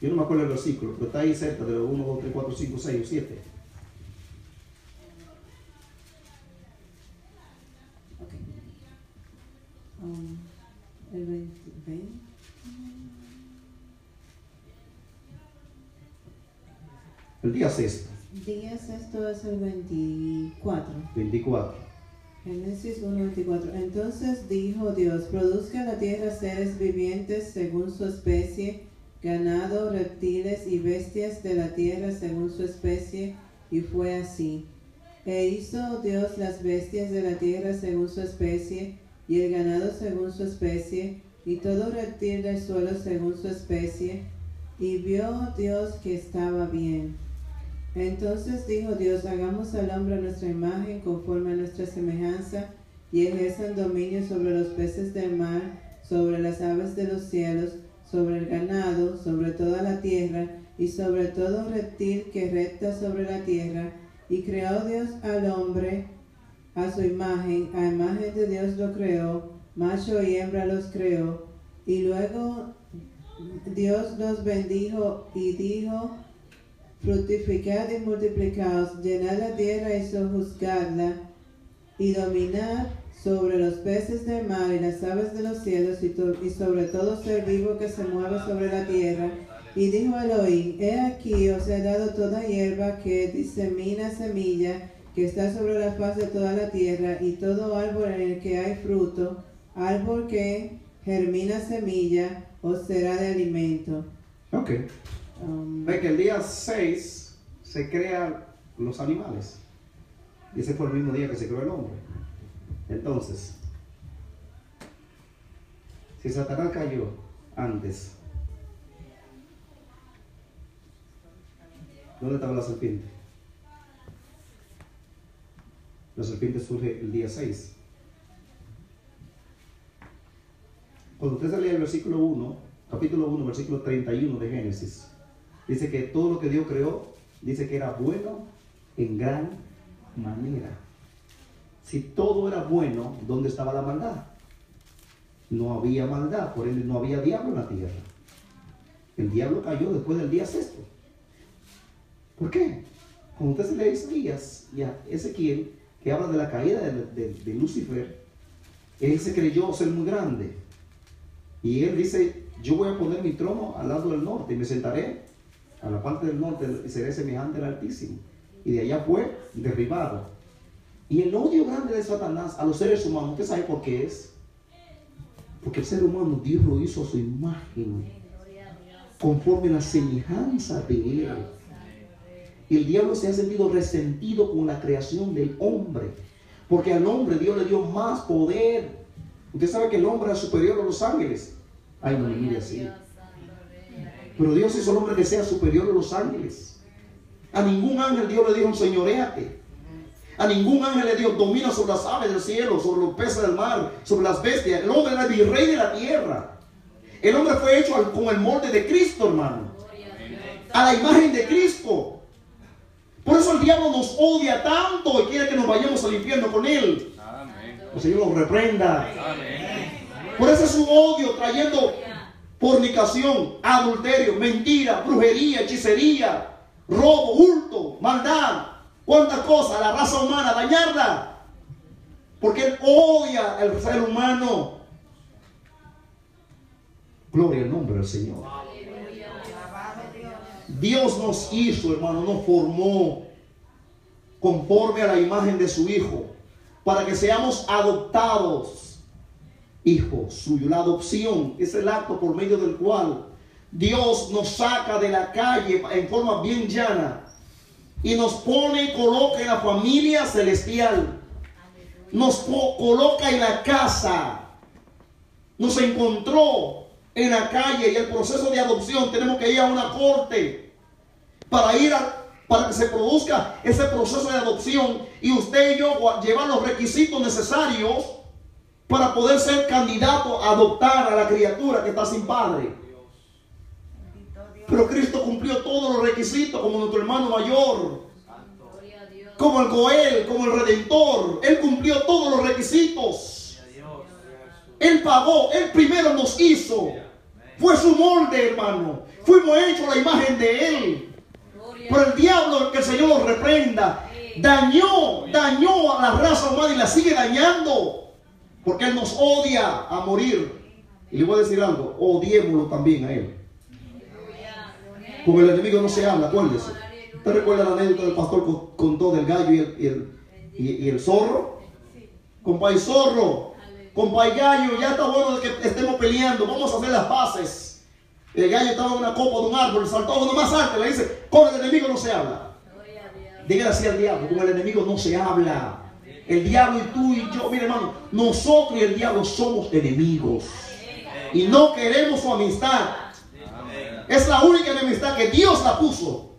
Yo no me acuerdo el versículo, pero está ahí cerca de los 1, 2, 3, 4, 5, 6 o 7. Okay. El 20. El día sexto. Día sexto es el 24. 24. Génesis 1:24. Entonces dijo Dios: produzca la tierra seres vivientes según su especie, ganado, reptiles y bestias de la tierra según su especie. Y fue así. E hizo Dios las bestias de la tierra según su especie, y el ganado según su especie, y todo reptil del suelo según su especie. Y vio Dios que estaba bien. Entonces dijo Dios: hagamos al hombre a nuestra imagen, conforme a nuestra semejanza, y ejerzan dominio sobre los peces del mar, sobre las aves de los cielos, sobre el ganado, sobre toda la tierra, y sobre todo reptil que repta sobre la tierra. Y creó Dios al hombre a su imagen, a imagen de Dios lo creó, macho y hembra los creó. Y luego Dios los bendijo y dijo: fructificad y multiplicaos, llenad la tierra y sojuzgadla, y dominad sobre los peces del mar y las aves de los cielos, y sobre todo ser vivo que se mueve sobre la tierra. Y dijo Elohim: he aquí os he dado toda hierba que disemina semilla, que está sobre la faz de toda la tierra, y todo árbol en el que hay fruto, árbol que germina semilla, os será de alimento. Ok. Ve que el día 6 se crean los animales. Y ese fue el mismo día que se creó el hombre. Entonces, si Satanás cayó antes, ¿dónde estaba la serpiente? La serpiente surge el día 6. Cuando usted se lee el versículo 1, capítulo 1, versículo 31 de Génesis, dice que todo lo que Dios creó, dice que era bueno en gran manera. Si todo era bueno, ¿dónde estaba la maldad? No había maldad, por ende no había diablo en la tierra. El diablo cayó después del día sexto. ¿Por qué? Cuando usted se lee Isaías y a Ezequiel, que habla de la caída de Lucifer, él se creyó ser muy grande. Y él dice: yo voy a poner mi trono al lado del norte y me sentaré a la parte del norte y seré semejante al Altísimo. Y de allá fue derribado. Y el odio grande de Satanás a los seres humanos, ¿usted sabe por qué es? Porque el ser humano, Dios lo hizo a su imagen, conforme a la semejanza de él. Y el diablo se ha sentido resentido con la creación del hombre, porque al hombre Dios le dio más poder. Usted sabe que el hombre es superior a los ángeles. Ay, no me mire así. Pero Dios hizo al hombre que sea superior a los ángeles. A ningún ángel Dios le dijo: enseñoréate. A ningún ángel le dio: domina sobre las aves del cielo, sobre los peces del mar, sobre las bestias. El hombre era el virrey de la tierra. El hombre fue hecho con el molde de Cristo, hermano. A la imagen de Cristo. Por eso el diablo nos odia tanto y quiere que nos vayamos al infierno con él. El Señor nos reprenda. Por eso es su odio, trayendo fornicación, adulterio, mentira, brujería, hechicería, robo, hurto, maldad. ¿Cuántas cosas? La raza humana, dañarla. Porque él odia al ser humano. Gloria al nombre del Señor. Dios nos hizo, hermano, nos formó conforme a la imagen de su Hijo, para que seamos adoptados hijos suyos. La adopción es el acto por medio del cual Dios nos saca de la calle en forma bien llana y nos pone, coloca en la familia celestial, nos coloca en la casa, nos encontró en la calle. Y el proceso de adopción tenemos que ir a una corte para que se produzca ese proceso de adopción y usted y yo llevar los requisitos necesarios para poder ser candidato a adoptar a la criatura que está sin padre. Pero Cristo cumplió todos los requisitos como nuestro hermano mayor, como el Goel, como el Redentor. Él cumplió todos los requisitos. Él pagó, Él primero nos hizo. Fue su molde, hermano. Fuimos hechos a la imagen de Él. Pero el diablo, que el Señor lo reprenda, dañó a la raza humana y la sigue dañando. Porque Él nos odia a morir. Y le voy a decir algo, odiémoslo también a Él. Con el enemigo no se habla, acuérdese. ¿Usted recuerda la anécdota del pastor contó del gallo y el zorro? Compay zorro, compay gallo, ya está bueno de que estemos peleando, vamos a hacer las paces. El gallo estaba en una copa de un árbol, saltó uno más alto y le dice, con el enemigo no se habla. Dígale así al diablo, con el enemigo no se habla. El diablo y tú y yo, mire hermano, nosotros y el diablo somos enemigos. Y no queremos su amistad. Es la única enemistad que Dios la puso.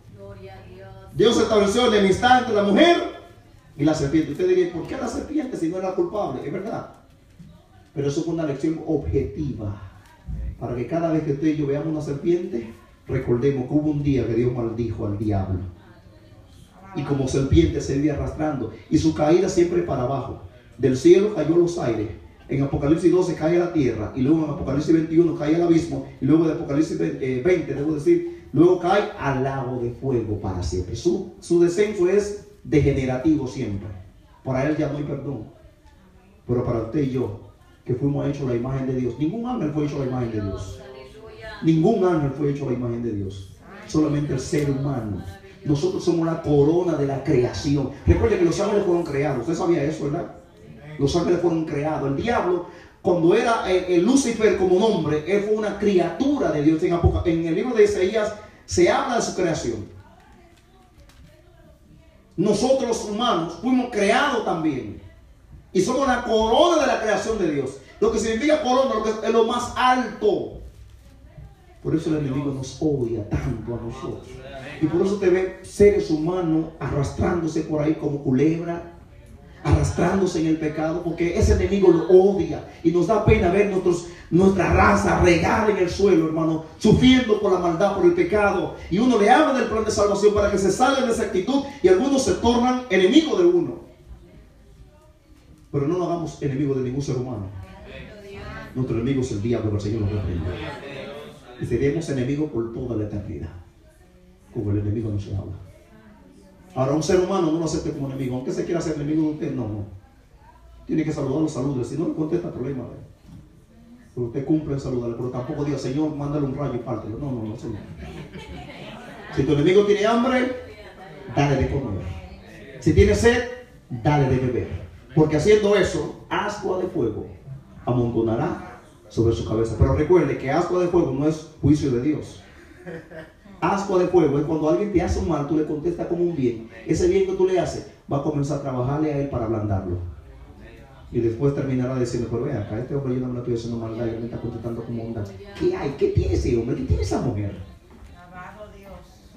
Dios estableció la enemistad entre la mujer y la serpiente. Usted diría, ¿por qué la serpiente si no era culpable? Es verdad. Pero eso fue una lección objetiva. Para que cada vez que usted y yo veamos una serpiente, recordemos que hubo un día que Dios maldijo al diablo. Y como serpiente se iba arrastrando. Y su caída siempre para abajo. Del cielo cayó a los aires. En Apocalipsis 12 cae a la tierra. Y luego en Apocalipsis 21 cae al abismo. Y luego de Apocalipsis 20, debo decir, luego cae al lago de fuego para siempre. Su descenso es degenerativo siempre. Para él ya no hay perdón. Pero para usted y yo, que fuimos hechos a la imagen de Dios, ningún ángel fue hecho a la imagen de Dios. Ningún ángel fue hecho a la imagen de Dios. Solamente el ser humano. Nosotros somos la corona de la creación. Recuerde que los ángeles fueron creados. Usted sabía eso, ¿verdad? Los ángeles fueron creados. El diablo, cuando era Lucifer como nombre, él fue una criatura de Dios. En el libro de Isaías se habla de su creación. Nosotros los humanos fuimos creados también. Y somos la corona de la creación de Dios. Lo que significa corona es lo más alto. Por eso el enemigo nos odia tanto a nosotros. Y por eso te ve seres humanos arrastrándose por ahí como culebra, arrastrándose en el pecado, porque ese enemigo lo odia. Y nos da pena ver nuestra raza regada en el suelo, hermano, sufriendo por la maldad, por el pecado. Y uno le habla del plan de salvación para que se salgan de esa actitud y algunos se tornan enemigos de uno. Pero no nos hagamos enemigos de ningún ser humano. Nuestro enemigo es el diablo, que el Señor nos reprenda. Y seremos enemigos por toda la eternidad. Como el enemigo no se habla. Ahora, un ser humano no lo acepte como enemigo. Aunque se quiera hacer enemigo de usted, no. Tiene que saludarlo, salúdale. Si no le contesta, problema. Pero usted cumple en saludarle. Pero tampoco diga, Señor, mándale un rayo y pártelo. No, Señor. Si tu enemigo tiene hambre, dale de comer. Si tiene sed, dale de beber. Porque haciendo eso, ascua de fuego amontonará sobre su cabeza. Pero recuerde que ascua de fuego no es juicio de Dios. Ascua de fuego es cuando alguien te hace un mal, tú le contestas como un bien. Ese bien que tú le haces va a comenzar a trabajarle a él para ablandarlo. Y después terminará diciendo, pero vea, acá este hombre yo no me lo estoy haciendo maldad, y él me está contestando como onda. ¿Qué hay? ¿Qué tiene ese hombre? ¿Qué tiene esa mujer?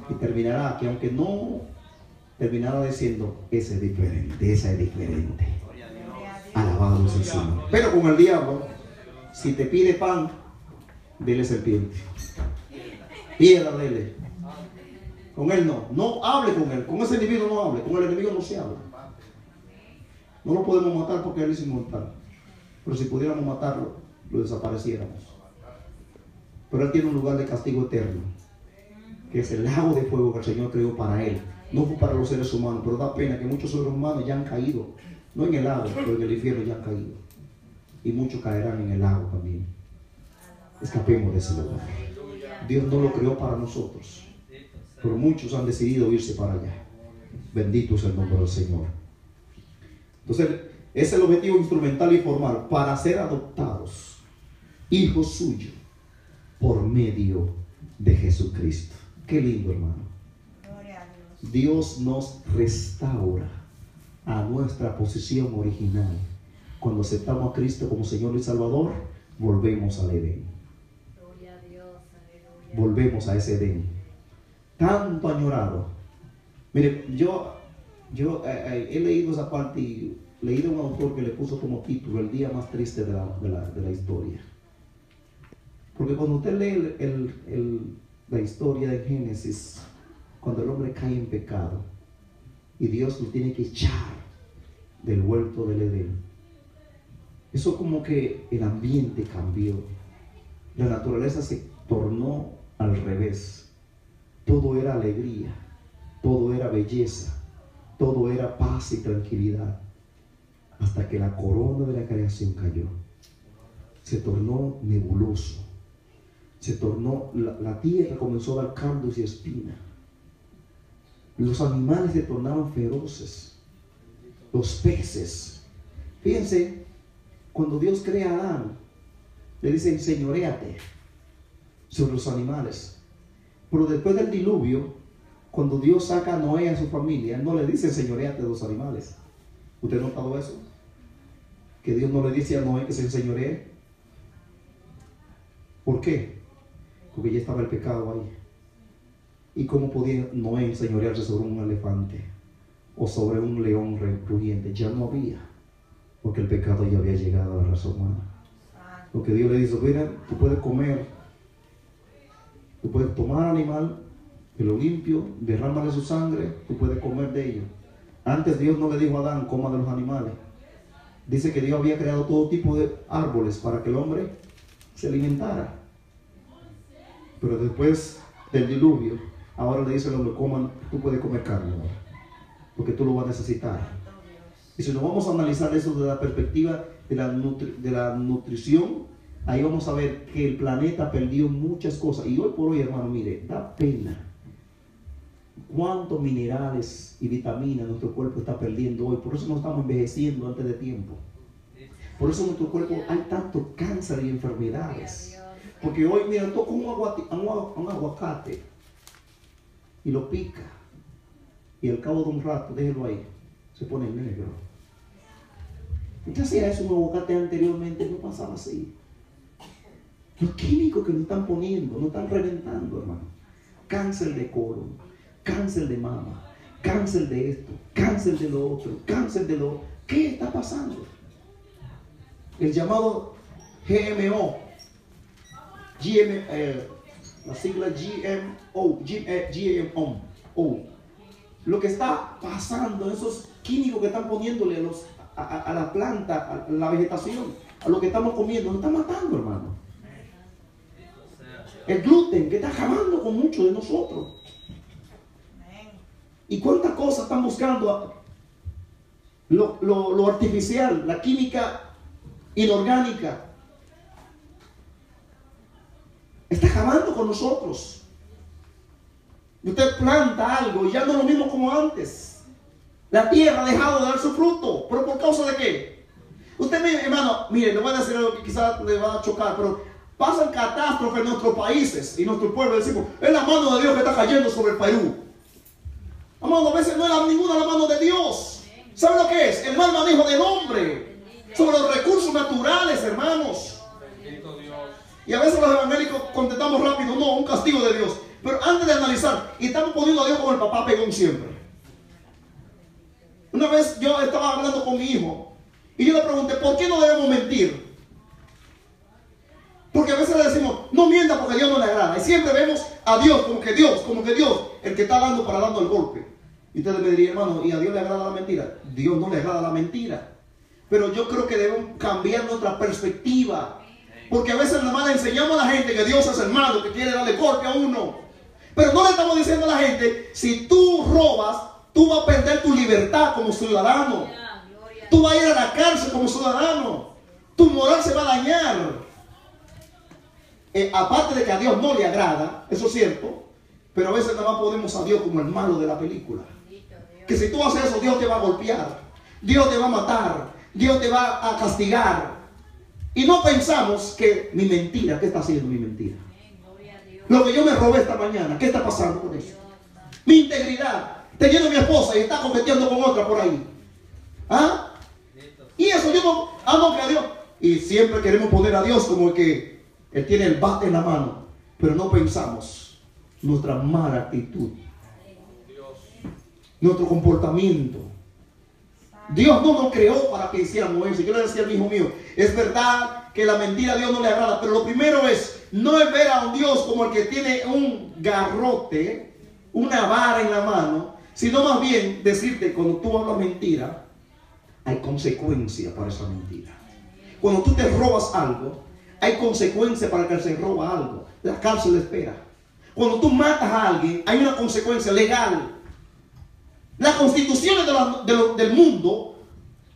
Y terminará que aunque no, terminará diciendo, ese es diferente, esa es diferente. Alabado es el Señor. Pero con el diablo, si te pide pan, dele serpiente. Piedra, dele. Con él no hable con él. Con ese individuo no hable. Con el enemigo no se habla. No lo podemos matar porque él es inmortal. Pero si pudiéramos matarlo, lo desapareciéramos. Pero él tiene un lugar de castigo eterno, que es el lago de fuego que el Señor creó para él. No fue para los seres humanos, pero da pena que muchos seres humanos ya han caído. No en el lago, pero en el infierno ya han caído. Y muchos caerán en el lago también. Escapemos de ese lugar. Dios no lo creó para nosotros, pero muchos han decidido irse para allá. Bendito es el nombre del Señor. Entonces, ese es el objetivo instrumental y formal, para ser adoptados, hijos suyos, por medio de Jesucristo. Qué lindo, hermano. Dios nos restaura a nuestra posición original. Cuando aceptamos a Cristo como Señor y Salvador, volvemos al Edén. Volvemos a ese Edén. tanto añorado. Mire, yo he leído esa parte y leí de un autor que le puso como título el día más triste de la historia. Porque cuando usted lee la historia de Génesis, cuando el hombre cae en pecado y Dios lo tiene que echar del huerto del Edén, eso como que el ambiente cambió, la naturaleza se tornó al revés, todo era alegría, todo era belleza, todo era paz y tranquilidad, hasta que la corona de la creación cayó, se tornó nebuloso, se tornó, la tierra comenzó a dar cardos y espinas, los animales se tornaron feroces, los peces. Fíjense, cuando Dios crea a Adán, le dice enseñoréate sobre los animales. Pero después del diluvio, cuando Dios saca a Noé y a su familia, no le dice enseñoréate de los animales. ¿Usted ha notado eso? Que Dios no le dice a Noé que se enseñoree. ¿Por qué? Porque ya estaba el pecado ahí. ¿Y cómo podía Noé enseñorearse sobre un elefante o sobre un león rugiente? Ya no había, porque el pecado ya había llegado a la raza humana. Porque Dios le dice, mira, tú puedes comer, tú puedes tomar animal, que lo limpio, derrámale su sangre, tú puedes comer de ello. Antes Dios no le dijo a Adán, coma de los animales. Dice que Dios había creado todo tipo de árboles para que el hombre se alimentara. Pero después del diluvio, ahora le dice al hombre, coman, tú puedes comer carne ahora, porque tú lo vas a necesitar. Y si nos vamos a analizar eso desde la perspectiva de la nutrición, ahí vamos a ver que el planeta perdió muchas cosas. Y hoy por hoy, hermano, mire, da pena cuántos minerales y vitaminas nuestro cuerpo está perdiendo hoy. Por eso nos estamos envejeciendo antes de tiempo. Por eso en nuestro cuerpo hay tanto cáncer y enfermedades. Porque hoy, mira, toca un aguacate y lo pica, y al cabo de un rato, déjelo ahí, se pone negro. ¿Usted hacía eso un aguacate anteriormente? No pasaba así. Los químicos que nos están poniendo, nos están reventando, hermano. Cáncer de colon, cáncer de mama, cáncer de esto, cáncer de lo otro, cáncer de lo... ¿Qué está pasando? El llamado GMO, la sigla GMO, lo que está pasando, esos químicos que están poniéndole a la planta, a la vegetación, a lo que estamos comiendo, nos está matando, hermano. El gluten que está acabando con muchos de nosotros. ¿Y cuántas cosas están buscando? Lo artificial, la química inorgánica. Está acabando con nosotros. Usted planta algo y ya no es lo mismo como antes. La tierra ha dejado de dar su fruto. ¿Pero por causa de qué? Usted, hermano, mire, le voy a decir algo que quizás le va a chocar, pero pasan catástrofes en nuestros países y nuestro pueblo. Decimos, es la mano de Dios que está cayendo sobre el Perú. Hermano, a veces no es ninguna la mano de Dios. ¿Sabe lo que es? El mal manejo del hombre sobre los recursos naturales, hermanos. Y a veces los evangélicos contestamos rápido, no, un castigo de Dios. Pero antes de analizar, y estamos poniendo a Dios como el papá pegón siempre. Una vez yo estaba hablando con mi hijo y yo le pregunté, ¿por qué no debemos mentir? Porque a veces le decimos, no mienta porque a Dios no le agrada. Y siempre vemos a Dios como que Dios, el que está dando el golpe. Y ustedes me dirían, hermano, ¿y a Dios le agrada la mentira? Dios no le agrada la mentira. Pero yo creo que debemos cambiar nuestra perspectiva. Porque a veces nada más le enseñamos a la gente que Dios es el malo, que quiere darle golpe a uno. Pero no le estamos diciendo a la gente, si tú robas, tú vas a perder tu libertad como ciudadano. Tú vas a ir a la cárcel como ciudadano. Tu moral se va a dañar. Aparte de que a Dios no le agrada, eso es cierto, pero a veces nada más ponemos a Dios como el malo de la película. Que si tú haces eso, Dios te va a golpear, Dios te va a matar, Dios te va a castigar. Y no pensamos que mi mentira, ¿qué está haciendo mi mentira? Lo que yo me robé esta mañana, ¿qué está pasando con eso? Mi integridad, teniendo a mi esposa y está compitiendo con otra por ahí. ¿Ah? Y eso yo no, no, que a Dios. Y siempre queremos poner a Dios como el que Él tiene el bate en la mano, pero no pensamos nuestra mala actitud, nuestro comportamiento. Dios no nos creó para que hiciéramos eso. Yo le decía al hijo mío, es verdad que la mentira a Dios no le agrada, pero lo primero es no es ver a un Dios como el que tiene un garrote, una vara en la mano, sino más bien decirte, cuando tú hablas mentira, hay consecuencia para esa mentira. Cuando tú te robas algo, hay consecuencia para el que se roba algo. La cárcel espera. Cuando tú matas a alguien, hay una consecuencia legal. Las constituciones del mundo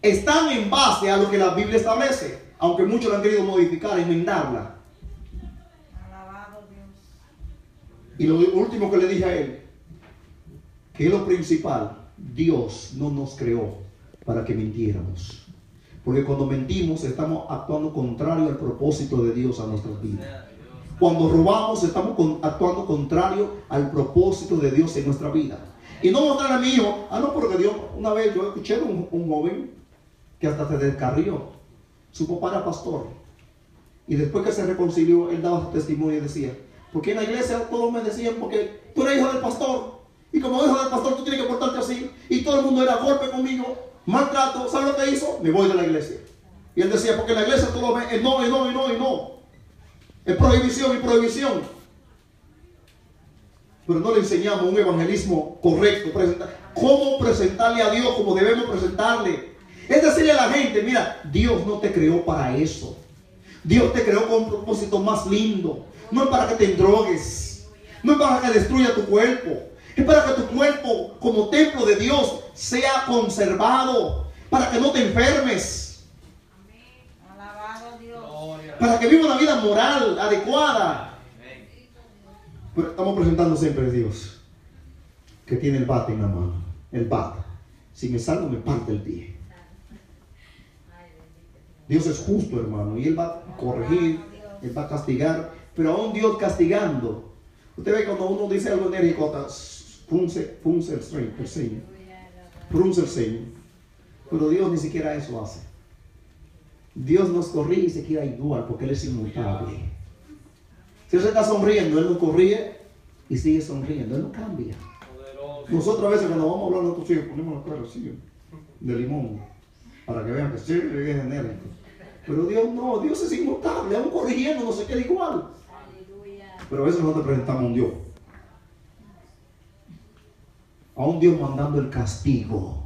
están en base a lo que la Biblia establece, aunque muchos la han querido modificar, enmendarla. Alabado Dios. Y lo último que le dije a él, que es lo principal, Dios no nos creó para que mintiéramos. Porque cuando mentimos estamos actuando contrario al propósito de Dios a nuestras vidas. Cuando robamos estamos actuando contrario al propósito de Dios en nuestra vida. Y no mostrar a mi hijo, no, porque Dios, una vez yo escuché a un joven que hasta se descarrió. Su papá era pastor. Y después que se reconcilió, él daba su testimonio y decía, porque en la iglesia todos me decían, porque tú eres hijo del pastor. Y como hijo del pastor tú tienes que portarte así. Y todo el mundo era golpe conmigo, maltrato. ¿Sabes lo que hizo? Me voy de la iglesia. Y él decía, porque en la iglesia todo es no, y no, y no, y no. Es prohibición y prohibición. Pero no le enseñamos un evangelismo correcto. Cómo presentarle a Dios como debemos presentarle. Es decirle a la gente, mira, Dios no te creó para eso. Dios te creó con un propósito más lindo. No es para que te endrogues. No es para que destruya tu cuerpo. Es para que tu cuerpo como templo de Dios sea conservado. Para que no te enfermes. Alabado Dios. Para que viva una vida moral, adecuada. Pero estamos presentando siempre a Dios, que tiene el bate en la mano. El bate. Si me salgo me parte el pie. Dios es justo, hermano, y Él va a corregir, Él va a castigar, pero aún Dios castigando. Usted ve cuando uno dice algo enérgico, frunce el ceño. Pero Dios ni siquiera eso hace. Dios nos corrige y se queda igual porque Él es inmutable. Si Él se está sonriendo, Él nos corrige y sigue sonriendo, Él no cambia. Nosotros a veces cuando vamos a hablar a nuestros hijos ponemos la cara así, de limón, para que vean que sí, es enérgico. Pero Dios no, Dios es inmutable, aún corrigiendo no se queda igual. Pero a veces nosotros presentamos a un Dios. A un Dios mandando el castigo.